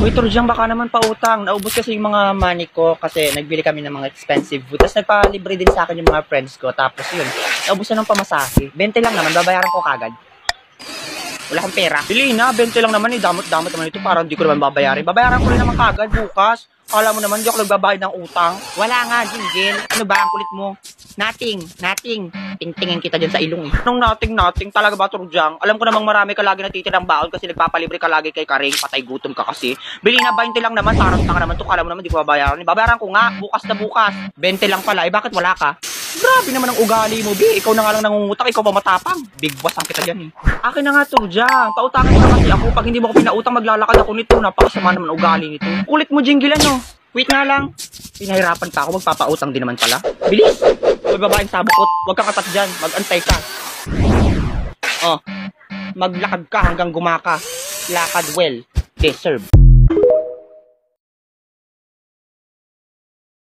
Uy, Turjang, baka naman pautang. Naubos kasi yung mga money ko kasi nagbili kami ng mga expensive food. Tapos nagpalibre din sa akin yung mga friends ko. Tapos yun, naubos na ng pamasahe. 20 lang naman, babayaran ko kagad. Wala akong pera. Bili na, 20 lang naman eh. Damot-damot naman ito. Parang di ko naman babayarin. Babayaran ko rin naman kagad bukas. Kala mo naman, di ako nagbabayad ng utang. Wala nga, Jingle. Ano ba ang kulit mo? Nothing. Tingtingin kita dyan sa ilong eh. Anong nothing? Talaga ba, Turjang? Alam ko namang marami ka lagi natitirang baon kasi nagpapalibre ka lagi kay Karing. Patay gutom ka kasi. Bili na, 20 lang naman. Parang tanga naman to. Kala mo naman, di ko babayaran. Babayaran ko nga. Bukas na bukas. 20 lang pala. Eh, bakit wala ka? Grabe naman ang ugali mo, Bi. Ikaw na nga lang nangungutang, ikaw pa matapang. Big boss ang kita dyan eh. Akin na nga, Turjang. Pautangan ka kasi ako. Pag hindi mo ko pinautang, maglalakad ako nito. Napakasama naman ugali nito. Kulit mo, Jingle, ano? Wait nga lang. Pinahirapan pa ako. Magpapautang din naman pala. Bilis! May babaeng sabukot. Huwag kang katat dyan. Mag-antay ka. Oh. Maglakad ka hanggang gumaka. Lakad well. Deserve.